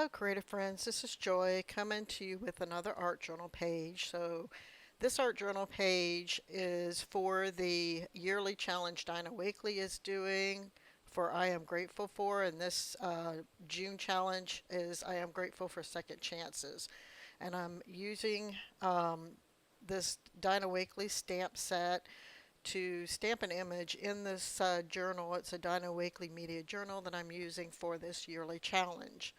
Hello, creative friends. This is Joy coming to you with another art journal page. So, this art journal page is for the yearly challenge Dinah Wakely is doing for I Am Grateful For, and this June challenge is I Am Grateful for Second Chances. And I'm using this Dinah Wakely stamp set to stamp an image in this journal. It's a Dinah Wakely Media Journal that I'm using for this yearly challenge.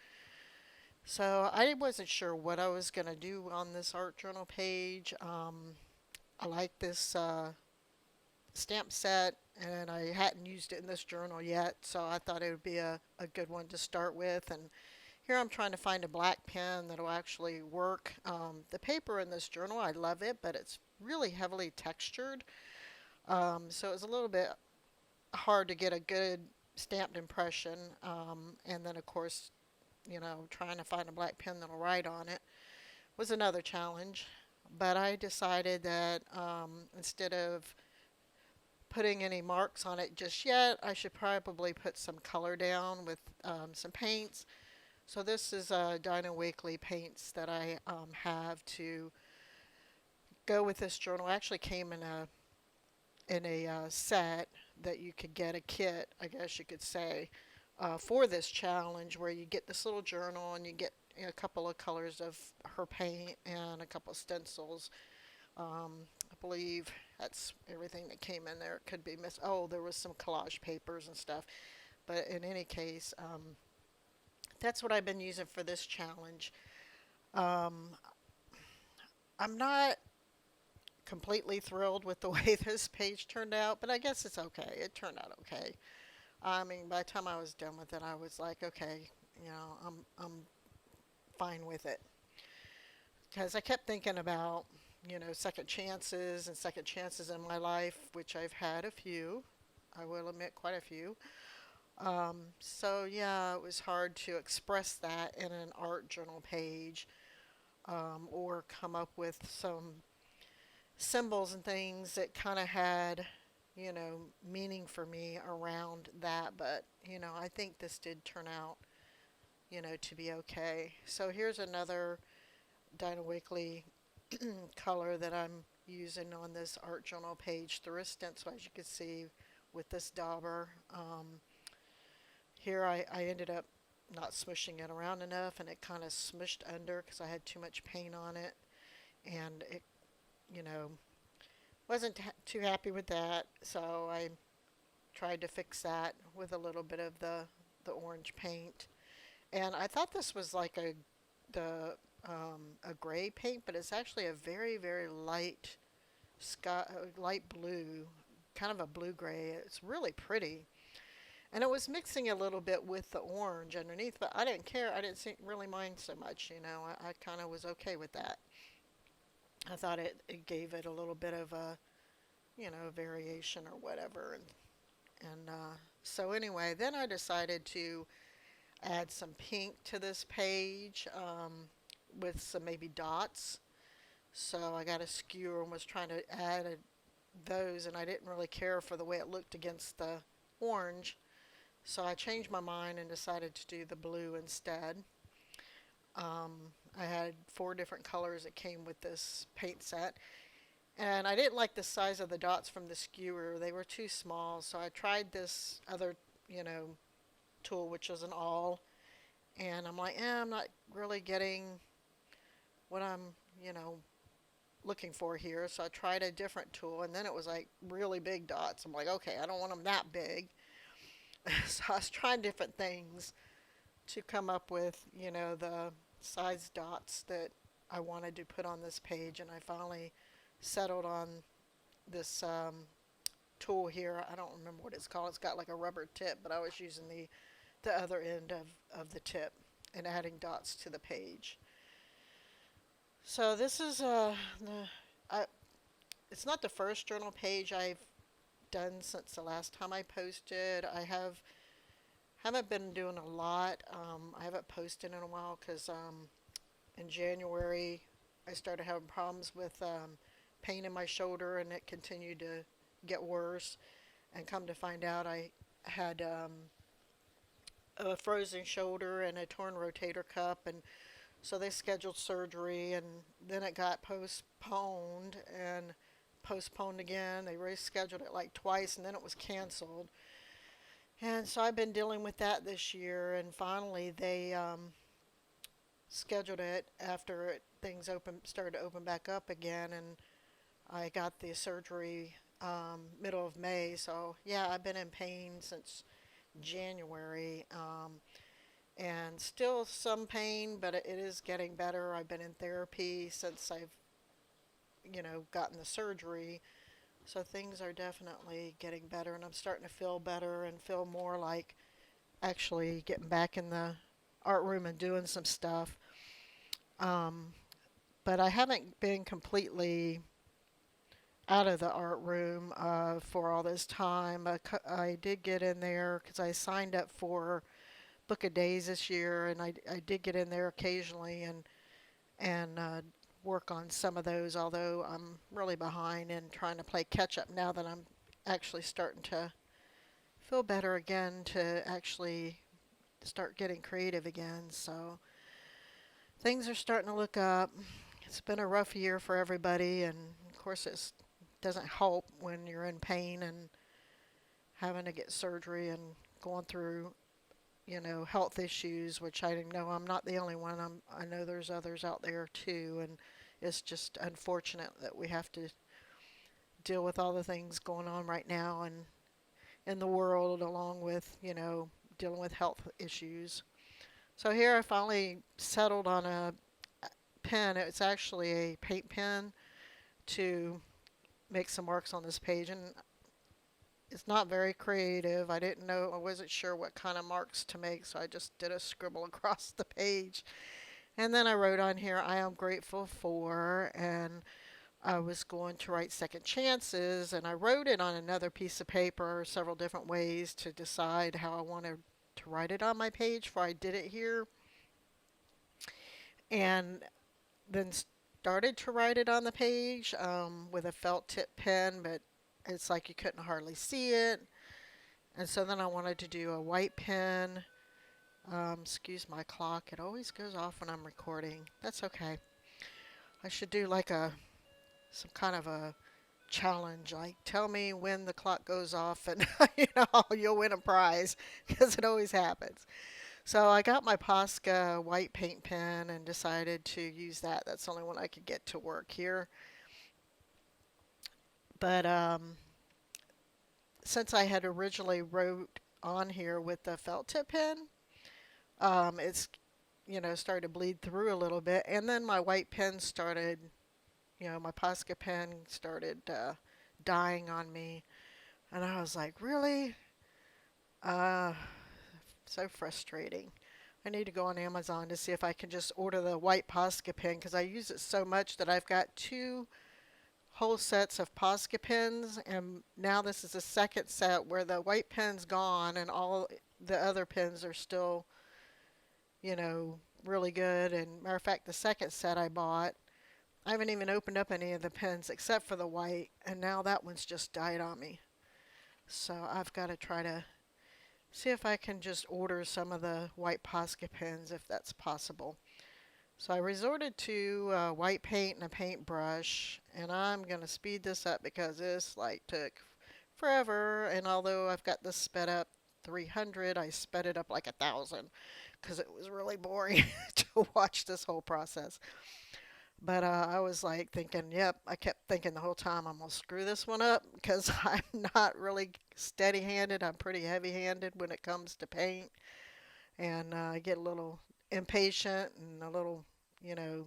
So I wasn't sure what I was going to do on this art journal page. I like this stamp set and I hadn't used it in this journal yet, so I thought it would be a good one to start with. And here I'm trying to find a black pen that'll actually work. The paper in this journal, I love it, but it's really heavily textured. So it's a little bit hard to get a good stamped impression. And then, of course, trying to find a black pen that'll write on it was another challenge. But I decided that instead of putting any marks on it just yet, I should probably put some color down with some paints. So this is Dinah Wakely paints that I have to go with this journal. It actually came in a set that you could get a kit, I guess you could say, for this challenge where you get this little journal and you get a couple of colors of her paint and a couple of stencils. I believe that's everything that came in there. It could be miss. Oh, there was some collage papers and stuff. But in any case, that's what I've been using for this challenge. Um, I'm not completely thrilled with the way this page turned out, but I guess it's okay. It turned out okay. I mean, by the time I was done with it, I was like, okay, I'm fine with it. Because I kept thinking about, second chances and second chances in my life, which I've had a few. I will admit, quite a few. So yeah, it was hard to express that in an art journal page, or come up with some symbols and things that kind of had, meaning for me around that. But, I think this did turn out, to be okay. So here's another Dinah Wakely color that I'm using on this art journal page through a stencil, as you can see, with this dauber. Here I ended up not smushing it around enough, and it kind of smushed under because I had too much paint on it, and it, you know, wasn't too happy with that. So I tried to fix that with a little bit of the orange paint. And I thought this was like the a gray paint, but it's actually a very light sky, light blue, kind of a blue gray. It's really pretty. And it was mixing a little bit with the orange underneath, but I didn't care. I didn't really mind so much, I kind of was okay with that. I thought it gave it a little bit of a, variation or whatever. And so anyway, then I decided to add some pink to this page, with some maybe dots. So I got a skewer and was trying to add those, and I didn't really care for the way it looked against the orange. So I changed my mind and decided to do the blue instead. Um, I had 4 different colors that came with this paint set. And I didn't like the size of the dots from the skewer. They were too small. So I tried this other, you know, tool, which is an awl. And I'm like, I'm not really getting what I'm, you know, looking for here. So I tried a different tool. And then it was like really big dots. I'm like, okay, I don't want them that big. So I was trying different things to come up with, the size dots that I wanted to put on this page. And I finally settled on this tool here. I don't remember what it's called. It's got like a rubber tip, but I was using the other end of the tip and adding dots to the page. So this is it's not the first journal page I've done since the last time I posted. Haven't been doing a lot. I haven't posted in a while because in January I started having problems with pain in my shoulder, and it continued to get worse. And come to find out, I had a frozen shoulder and a torn rotator cuff, and so they scheduled surgery, and then it got postponed and postponed again. They rescheduled it like twice, and then it was canceled. And so I've been dealing with that this year, and finally they scheduled it after things started to open back up again, and I got the surgery middle of May. So yeah, I've been in pain since January, and still some pain, but it is getting better. I've been in therapy since I've gotten the surgery, so things are definitely getting better, and I'm starting to feel better and feel more like actually getting back in the art room and doing some stuff. Um, but I haven't been completely out of the art room for all this time. I did get in there because I signed up for Book of Days this year, and I did get in there occasionally and work on some of those. Although I'm really behind and trying to play catch up now that I'm actually starting to feel better again to actually start getting creative again. So things are starting to look up. It's been a rough year for everybody, and of course it doesn't help when you're in pain and having to get surgery and going through health issues, which I know I'm not the only one. I know there's others out there too, and it's just unfortunate that we have to deal with all the things going on right now and in the world, along with dealing with health issues. So here I finally settled on a pen. It's actually a paint pen to make some marks on this page, and it's not very creative. I didn't know, I wasn't sure what kind of marks to make, so I just did a scribble across the page. And then I wrote on here, I am grateful for, and I was going to write second chances, and I wrote it on another piece of paper several different ways to decide how I wanted to write it on my page before I did it here. And then started to write it on the page with a felt tip pen, but it's like you couldn't hardly see it. And so then I wanted to do a white pen. Excuse my clock. It always goes off when I'm recording. That's okay. I should do like some kind of a challenge. Like tell me when the clock goes off and you'll win a prize because it always happens. So I got my Posca white paint pen and decided to use that. That's the only one I could get to work here. But since I had originally wrote on here with the felt tip pen, it's started to bleed through a little bit, and then my white pen started, my Posca pen started dying on me, and I was like, really? Uh, so frustrating. I need to go on Amazon to see if I can just order the white Posca pen because I use it so much that I've got two whole sets of Posca pens, and now this is the second set where the white pen's gone and all the other pens are still, really good. And matter of fact, the second set I bought, I haven't even opened up any of the pens except for the white, and now that one's just died on me. So I've got to try to see if I can just order some of the white Posca pens if that's possible. So I resorted to white paint and a paintbrush, and I'm going to speed this up because this took forever, and although I've got this sped up 300, I sped it up like 1,000 because it was really boring to watch this whole process. But I was like thinking, yep, I kept thinking the whole time I'm going to screw this one up because I'm not really steady-handed. I'm pretty heavy-handed when it comes to paint, and I get a little impatient and a little, you know,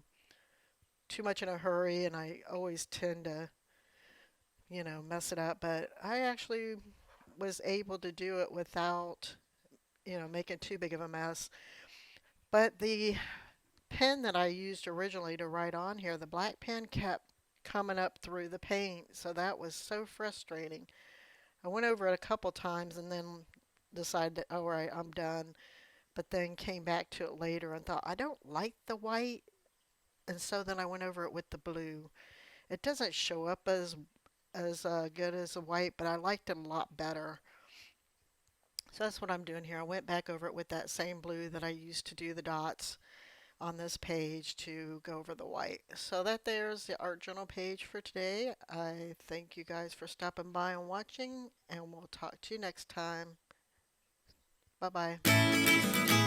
too much in a hurry, and I always tend to, mess it up. But I actually was able to do it without, making too big of a mess. But the pen that I used originally to write on here, the black pen, kept coming up through the paint, so that was so frustrating. I went over it a couple times and then decided that, all right, I'm done. But then came back to it later and thought, I don't like the white, and so then I went over it with the blue. It doesn't show up as good as the white, but I liked it a lot better. So that's what I'm doing here. I went back over it with that same blue that I used to do the dots on this page to go over the white. So that there's the art journal page for today. I thank you guys for stopping by and watching, and we'll talk to you next time. Bye bye.